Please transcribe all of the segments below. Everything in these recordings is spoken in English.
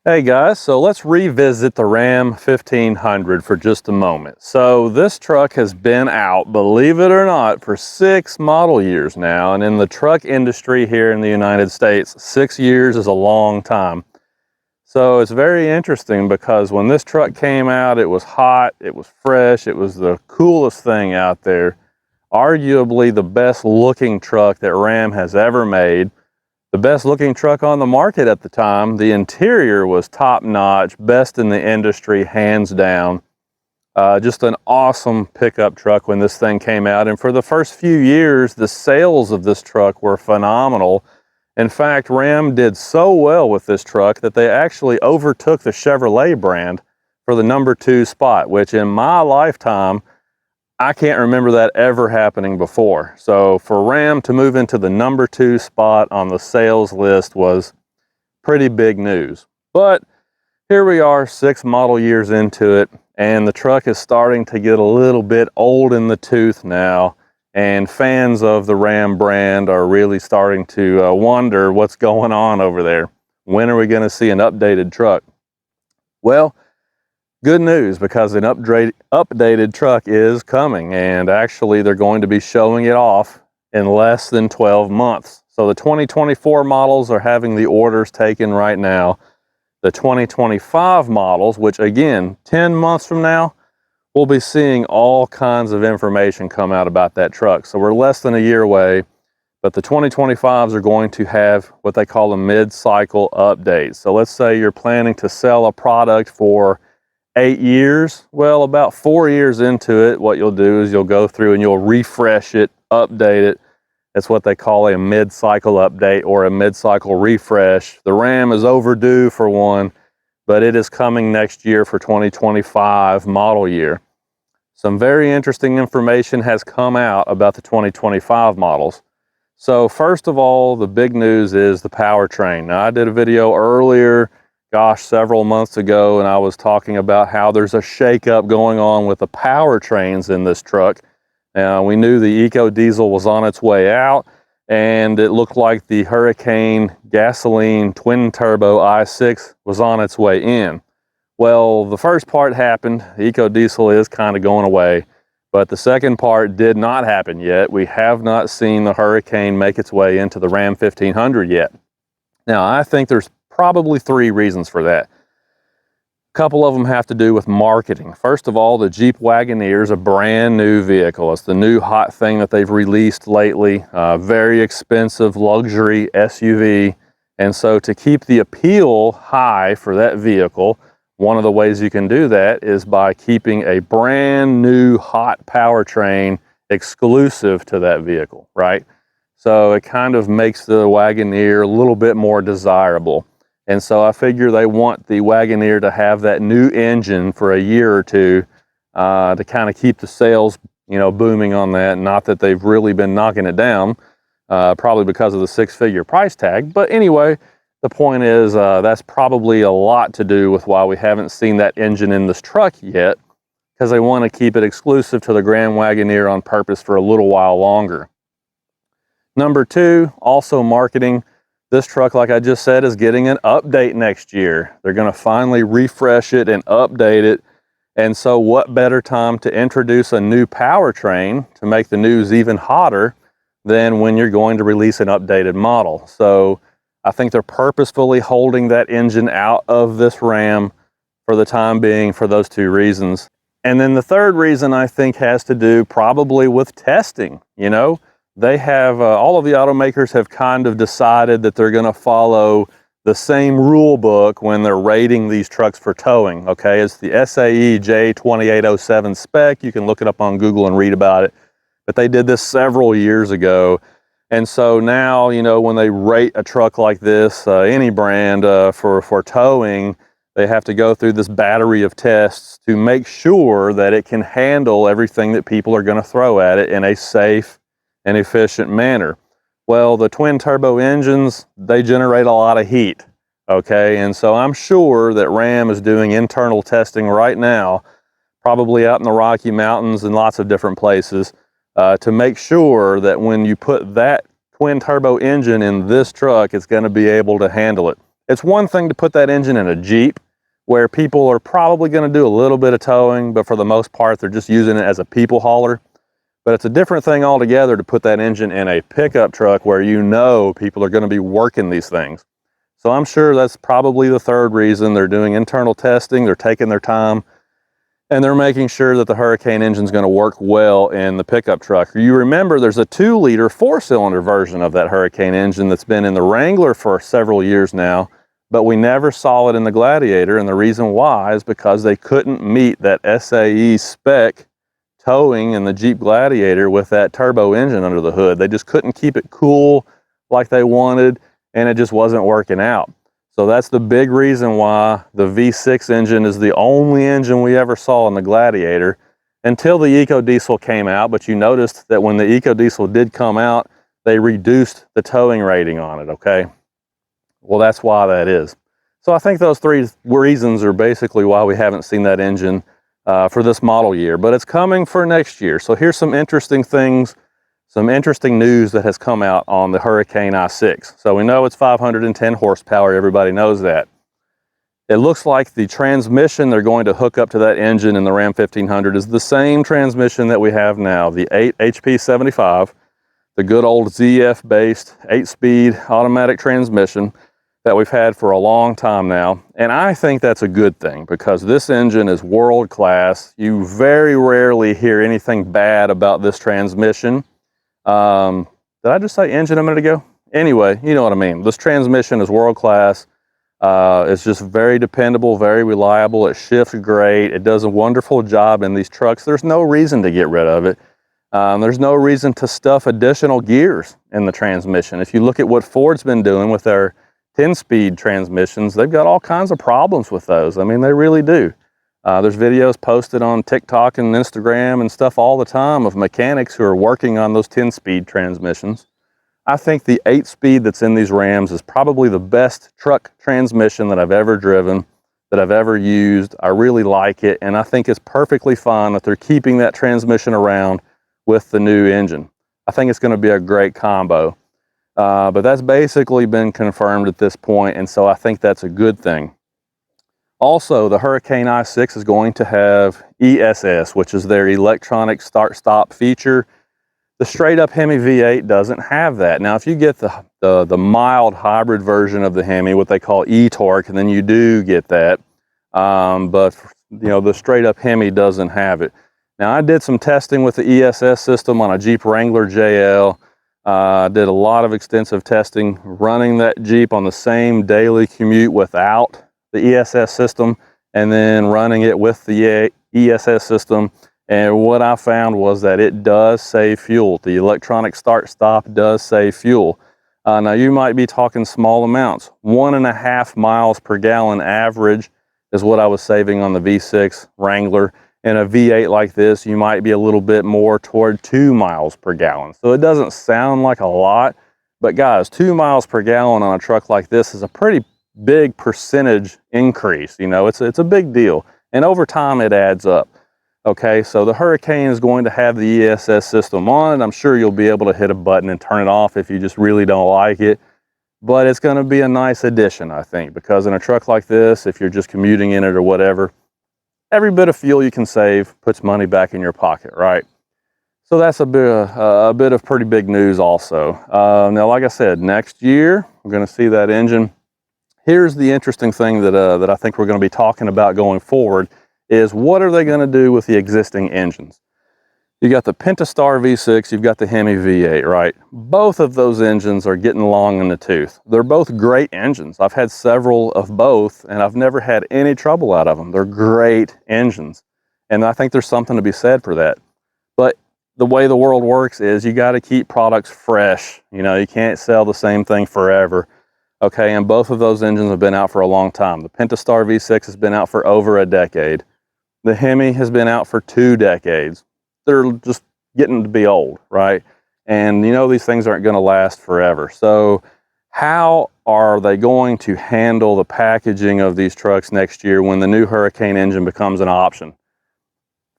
Hey guys, so let's revisit the Ram 1500 for just a moment. So this truck has been out, believe it or not, for 6 model years now. And in the truck industry here in the United States, 6 years is a long time. So it's very interesting because when this truck came out, it was hot, it was fresh, it was the coolest thing out there. Arguably the best looking truck that Ram has ever made. The best looking truck on the market at the time. The interior was top notch, best in the industry, hands down. Just an awesome pickup truck when this thing came out. And for the first few years, the sales of this truck were phenomenal. In fact, Ram did so well with this truck that they actually overtook the Chevrolet brand for the #2 spot, which in my lifetime, I can't remember that ever happening before. So for Ram to move into the #2 spot on the sales list was pretty big news. But here we are 6 model years into it, and the truck is starting to get a little bit old in the tooth now, and fans of the Ram brand are really starting to wonder what's going on over there. When are we going to see an updated truck? Well, good news, because an updated truck is coming, and actually they're going to be showing it off in less than 12 months. So the 2024 models are having the orders taken right now. The 2025 models, which again, 10 months from now, we'll be seeing all kinds of information come out about that truck. So we're less than a year away, but the 2025s are going to have what they call a mid-cycle update. So let's say you're planning to sell a product for 8 years. Well, about 4 years into it, what you'll do is you'll go through and you'll refresh it, update it. That's what they call a mid-cycle update or a mid-cycle refresh. The Ram is overdue for one, but it is coming next year for 2025 model year. Some very interesting information has come out about the 2025 models. So first of all, the big news is the powertrain. Now, I did a video earlier, gosh, several months ago, and I was talking about how there's a shakeup going on with the powertrains in this truck. We knew the EcoDiesel was on its way out, and it looked like the Hurricane gasoline twin turbo I-6 was on its way in. Well, the first part happened. The EcoDiesel is kind of going away, but the second part did not happen yet. We have not seen the Hurricane make its way into the Ram 1500 yet. Now, I think there's probably 3 reasons for that. A couple of them have to do with marketing. First of all, the Jeep Wagoneer is a brand new vehicle. It's the new hot thing that they've released lately. Very expensive luxury SUV. And so to keep the appeal high for that vehicle, one of the ways you can do that is by keeping a brand new hot powertrain exclusive to that vehicle, right? So it kind of makes the Wagoneer a little bit more desirable. And so I figure they want the Wagoneer to have that new engine for a year or two to kind of keep the sales, booming on that. Not that they've really been knocking it down, probably because of the 6-figure price tag. But anyway, the point is that's probably a lot to do with why we haven't seen that engine in this truck yet, because they want to keep it exclusive to the Grand Wagoneer on purpose for a little while longer. Number 2, also marketing. This truck, like I just said, is getting an update next year. They're going to finally refresh it and update it. And so what better time to introduce a new powertrain to make the news even hotter than when you're going to release an updated model. So I think they're purposefully holding that engine out of this Ram for the time being for those 2 reasons. And then the third reason I think has to do probably with testing. They have, all of the automakers have kind of decided that they're going to follow the same rule book when they're rating these trucks for towing, okay? It's the SAE J2807 spec. You can look it up on Google and read about it. But they did this several years ago. And so now, when they rate a truck like this, any brand for towing, they have to go through this battery of tests to make sure that it can handle everything that people are going to throw at it in a safe and efficient manner. Well, the twin turbo engines, they generate a lot of heat, okay? And so I'm sure that Ram is doing internal testing right now, probably out in the Rocky Mountains and lots of different places, to make sure that when you put that twin turbo engine in this truck, it's going to be able to handle it. It's one thing to put that engine in a Jeep where people are probably going to do a little bit of towing, but for the most part, they're just using it as a people hauler. But it's a different thing altogether to put that engine in a pickup truck where you know people are going to be working these things. So I'm sure that's probably the third reason. They're doing internal testing, they're taking their time, and they're making sure that the Hurricane engine is going to work well in the pickup truck. You remember there's a 2-liter 4-cylinder version of that Hurricane engine that's been in the Wrangler for several years now, but we never saw it in the Gladiator, and the reason why is because they couldn't meet that SAE spec towing in the Jeep Gladiator with that turbo engine under the hood. They just couldn't keep it cool like they wanted, and it just wasn't working out. So that's the big reason why the V6 engine is the only engine we ever saw in the Gladiator until the EcoDiesel came out. But you noticed that when the EcoDiesel did come out, they reduced the towing rating on it, okay? Well, that's why that is. So I think those 3 reasons are basically why we haven't seen that engine for this model year, but it's coming for next year. So here's some interesting things, some interesting news that has come out on the Hurricane I-6. So we know it's 510 horsepower, everybody knows that. It looks like the transmission they're going to hook up to that engine in the Ram 1500 is the same transmission that we have now, the 8 HP 75, the good old ZF-based 8-speed automatic transmission that we've had for a long time now. And I think that's a good thing because this engine is world class. You very rarely hear anything bad about this transmission. Did I just say engine a minute ago? Anyway, you know what I mean. This transmission is world class. It's just very dependable, very reliable. It shifts great. It does a wonderful job in these trucks. There's no reason to get rid of it. There's no reason to stuff additional gears in the transmission. If you look at what Ford's been doing with their 10-speed transmissions, they've got all kinds of problems with those. I mean, they really do. There's videos posted on TikTok and Instagram and stuff all the time of mechanics who are working on those 10-speed transmissions. I think the 8-speed that's in these Rams is probably the best truck transmission that I've ever driven, that I've ever used. I really like it, and I think it's perfectly fine that they're keeping that transmission around with the new engine. I think it's going to be a great combo. But that's basically been confirmed at this point, and so I think that's a good thing. Also, the Hurricane I-6 is going to have ESS, which is their electronic start-stop feature. The straight-up Hemi V8 doesn't have that. Now, if you get the mild hybrid version of the Hemi, what they call e-torque, then you do get that. But you know, the straight-up Hemi doesn't have it. Now, I did some testing with the ESS system on a Jeep Wrangler JL. Did a lot of extensive testing running that Jeep on the same daily commute without the ESS system, and then running it with the ESS system. And what I found was that it does save fuel. The electronic start-stop does save fuel. Now, you might be talking small amounts. 1.5 miles per gallon average is what I was saving on the V6 Wrangler. In a V8 like this, you might be a little bit more toward 2 miles per gallon. So it doesn't sound like a lot, but guys, 2 miles per gallon on a truck like this is a pretty big percentage increase. You know, it's a big deal. And over time, it adds up. Okay, so the Hurricane is going to have the ESS system on it. I'm sure you'll be able to hit a button and turn it off if you just really don't like it. But it's going to be a nice addition, I think, because in a truck like this, if you're just commuting in it or whatever, every bit of fuel you can save puts money back in your pocket, right? So that's a bit of pretty big news also. Now, like I said, next year, we're going to see that engine. Here's the interesting thing that I think we're going to be talking about going forward is what are they going to do with the existing engines? You got the Pentastar V6, you've got the Hemi V8, right? Both of those engines are getting long in the tooth. They're both great engines. I've had several of both, and I've never had any trouble out of them. They're great engines, and I think there's something to be said for that. But the way the world works is you got to keep products fresh. You know, you can't sell the same thing forever. Okay, and both of those engines have been out for a long time. The Pentastar V6 has been out for over a decade. The Hemi has been out for 2 decades. They're just getting to be old, right? And you know these things aren't going to last forever. So how are they going to handle the packaging of these trucks next year when the new Hurricane engine becomes an option?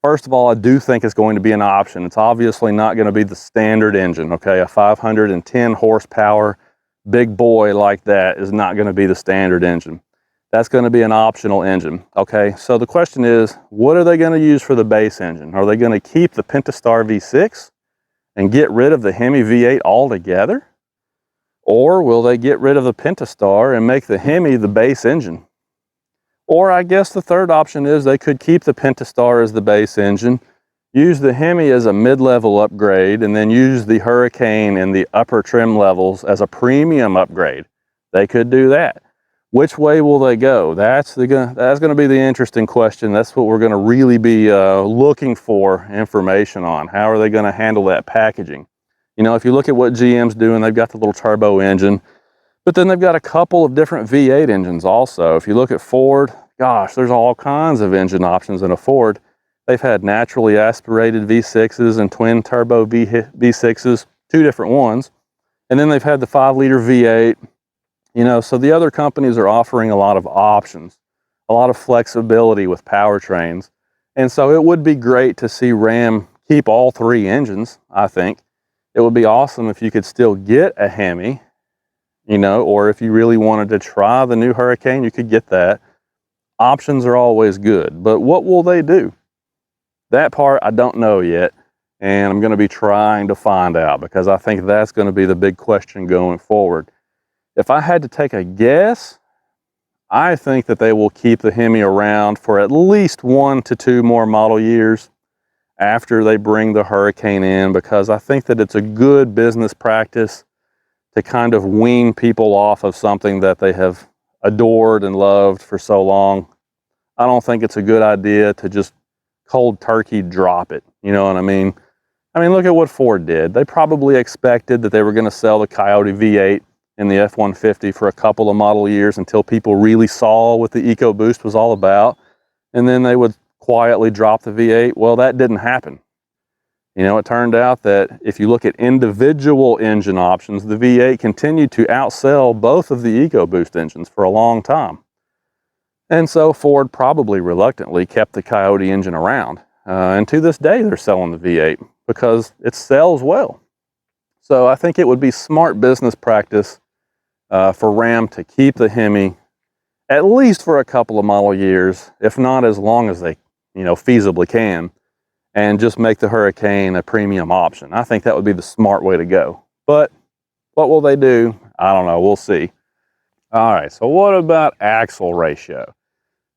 First of all, I do think it's going to be an option. It's obviously not going to be the standard engine, okay? A 510 horsepower big boy like that is not going to be the standard engine. That's going to be an optional engine. Okay, so the question is, what are they going to use for the base engine? Are they going to keep the Pentastar V6 and get rid of the Hemi V8 altogether? Or will they get rid of the Pentastar and make the Hemi the base engine? Or I guess the third option is they could keep the Pentastar as the base engine, use the Hemi as a mid-level upgrade, and then use the Hurricane in the upper trim levels as a premium upgrade. They could do that. Which way will they go? That's going to be the interesting question. That's what we're going to really be looking for information on. How are they going to handle that packaging? You know, if you look at what GM's doing, they've got the little turbo engine, but then they've got a couple of different V8 engines also. If you look at Ford, gosh, there's all kinds of engine options in a Ford. They've had naturally aspirated V6s and twin turbo V6s, two different ones. And then they've had the 5-liter V8. You know, so the other companies are offering a lot of options, a lot of flexibility with powertrains. And so it would be great to see Ram keep all three engines, I think. It would be awesome if you could still get a Hemi, you know, or if you really wanted to try the new Hurricane, you could get that. Options are always good, but what will they do? That part I don't know yet, and I'm going to be trying to find out because I think that's going to be the big question going forward. If I had to take a guess, I think that they will keep the Hemi around for at least 1 to 2 more model years after they bring the Hurricane in, because I think that it's a good business practice to kind of wean people off of something that they have adored and loved for so long. I don't think it's a good idea to just cold turkey drop it. You know what I mean? I mean, look at what Ford did. They probably expected that they were going to sell the Coyote V8 in the F-150 for a couple of model years until people really saw what the EcoBoost was all about, and then they would quietly drop the V8. Well, that didn't happen. You know, it turned out that if you look at individual engine options, the V8 continued to outsell both of the EcoBoost engines for a long time. And so Ford probably reluctantly kept the Coyote engine around. And to this day, they're selling the V8 because it sells well. So I think it would be smart business practice for Ram to keep the Hemi at least for a couple of model years, if not as long as they, you know, feasibly can, and just make the Hurricane a premium option. I think that would be the smart way to go. But what will they do? I don't know. We'll see. All right, so what about axle ratio?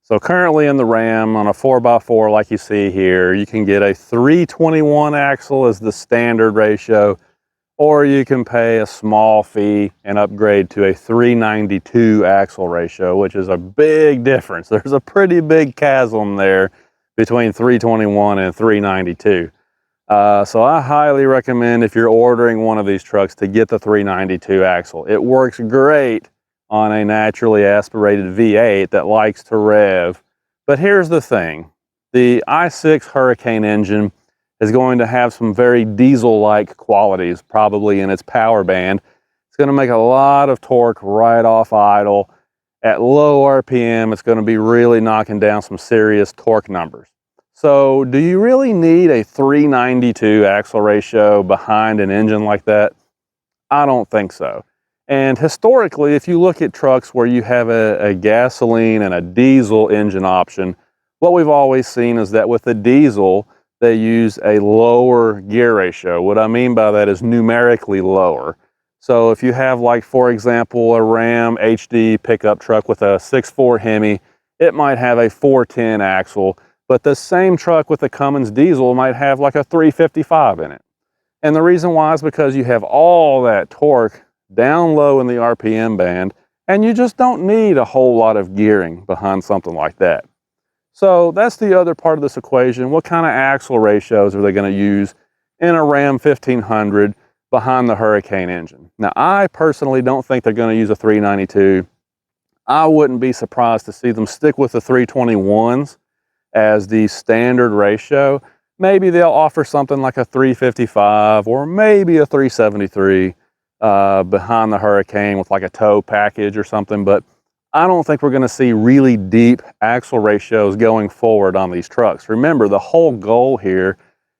So currently in the Ram, on a 4x4 like you see here, you can get a 321 axle as the standard ratio, or you can pay a small fee and upgrade to a 392 axle ratio, which is a big difference. There's a pretty big chasm there between 321 and 392. So I highly recommend, if you're ordering one of these trucks, to get the 392 axle. It works great on a naturally aspirated V8 that likes to rev. But here's the thing. The I-6 Hurricane engine is going to have some very diesel-like qualities, probably in its power band. It's going to make a lot of torque right off idle. At low RPM, it's going to be really knocking down some serious torque numbers. So do you really need a 392 axle ratio behind an engine like that? I don't think so. And historically, if you look at trucks where you have a gasoline and a diesel engine option, what we've always seen is that with the diesel, they use a lower gear ratio. What I mean by that is numerically lower. So if you have, like, for example, a Ram HD pickup truck with a 6.4 Hemi, it might have a 410 axle, but the same truck with the Cummins diesel might have like a 355 in it. And the reason why is because you have all that torque down low in the RPM band, and you just don't need a whole lot of gearing behind something like that. So that's the other part of this equation. What kind of axle ratios are they going to use in a Ram 1500 behind the Hurricane engine? Now, I personally don't think they're going to use a 392. I wouldn't be surprised to see them stick with the 321s as the standard ratio. Maybe they'll offer something like a 355 or maybe a 373 behind the Hurricane with like a tow package or something, but I don't think we're going to see really deep axle ratios going forward on these trucks. Remember, the whole goal here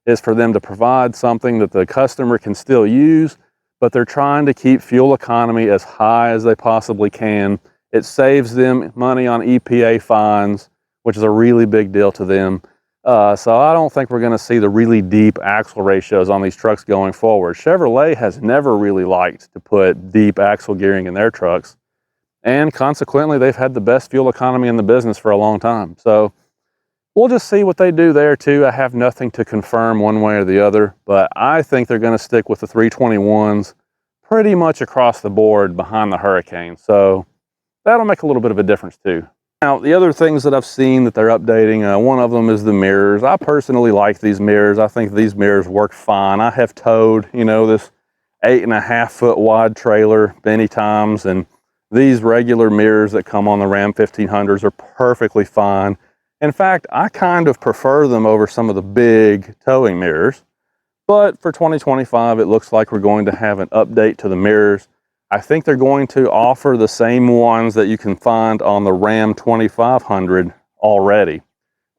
is for them to provide something that the customer can still use, but they're trying to keep fuel economy as high as they possibly can. It saves them money on EPA fines, which is a really big deal to them. So I don't think we're going to see the really deep axle ratios on these trucks going forward. Chevrolet has never really liked to put deep axle gearing in their trucks, and consequently they've had the best fuel economy in the business for a long time. So we'll just see what they do there too. I have nothing to confirm one way or the other, but I think they're going to stick with the 321s pretty much across the board behind the Hurricane. So that'll make a little bit of a difference too. Now, the other things that I've seen that they're updating, one of them is the mirrors. I personally like these mirrors. I think these mirrors work fine. I have towed, you know, this 8.5 foot wide trailer many times, and these regular mirrors that come on the Ram 1500s are perfectly fine. In fact, I kind of prefer them over some of the big towing mirrors. But for 2025, it looks like we're going to have an update to the mirrors. I think they're going to offer the same ones that you can find on the Ram 2500 already.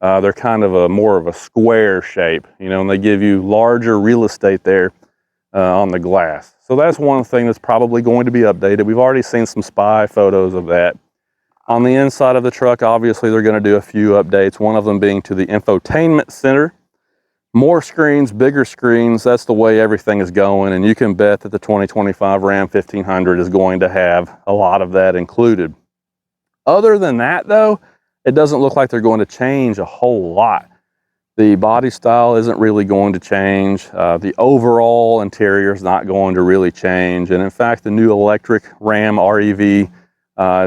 They're kind of more of a square shape, you know, and they give you larger real estate there on the glass. So that's one thing that's probably going to be updated. We've already seen some spy photos of that. On the inside of the truck, obviously they're going to do a few updates, one of them being to the infotainment center. More screens, bigger screens, that's the way everything is going, and you can bet that the 2025 Ram 1500 is going to have a lot of that included. Other than that though, it doesn't look like they're going to change a whole lot. The body style isn't really going to change. The overall interior is not going to really change, and in fact the new electric Ram REV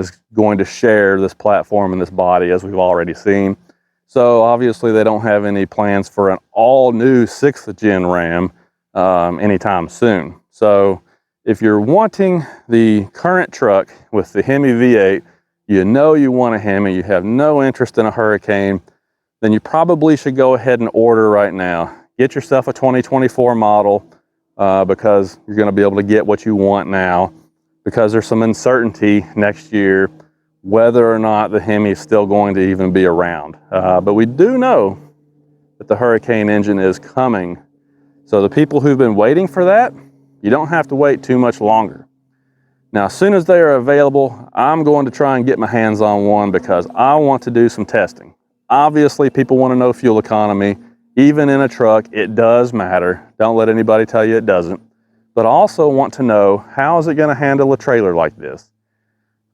is going to share this platform and this body, as we've already seen. So obviously they don't have any plans for an all-new 6th gen Ram anytime soon. So if you're wanting the current truck with the Hemi V8, you know you want a Hemi, you have no interest in a Hurricane, then you probably should go ahead and order right now. Get yourself a 2024 model because you're going to be able to get what you want now, because there's some uncertainty next year whether or not the Hemi is still going to even be around. But we do know that the Hurricane engine is coming. So the people who've been waiting for that, you don't have to wait too much longer. Now, as soon as they are available, I'm going to try and get my hands on one because I want to do some testing. Obviously, people want to know fuel economy. Even in a truck, it does matter. Don't let anybody tell you it doesn't. But I also want to know, how is it going to handle a trailer like this?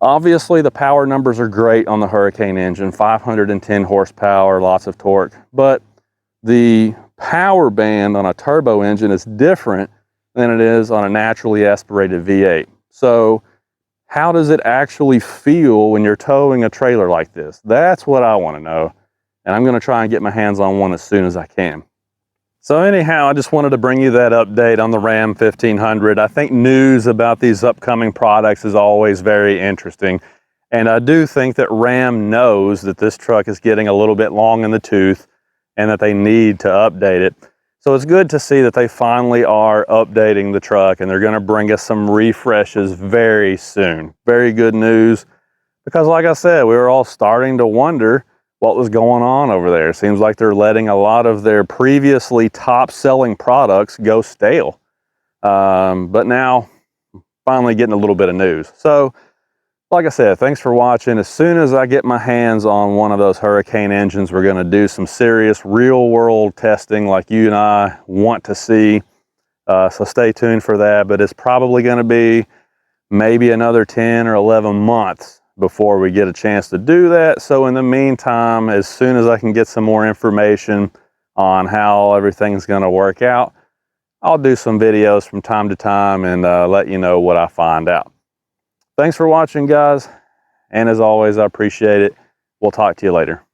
Obviously, the power numbers are great on the Hurricane engine, 510 horsepower, lots of torque, but the power band on a turbo engine is different than it is on a naturally aspirated V8. So how does it actually feel when you're towing a trailer like this? That's what I want to know, and I'm going to try and get my hands on one as soon as I can. So anyhow, I just wanted to bring you that update on the Ram 1500. I think news about these upcoming products is always very interesting. And I do think that Ram knows that this truck is getting a little bit long in the tooth and that they need to update it. So it's good to see that they finally are updating the truck, and they're going to bring us some refreshes very soon. Very good news, because like I said, we were all starting to wonder what was going on over there. It seems like they're letting a lot of their previously top-selling products go stale. But now, finally getting a little bit of news. So, like I said, thanks for watching. As soon as I get my hands on one of those Hurricane engines, we're going to do some serious real-world testing like you and I want to see. So stay tuned for that. But it's probably going to be maybe another 10 or 11 months before we get a chance to do that. So in the meantime, as soon as I can get some more information on how everything's going to work out, I'll do some videos from time to time and let you know what I find out. Thanks for watching, guys, and as always, I appreciate it. We'll talk to you later.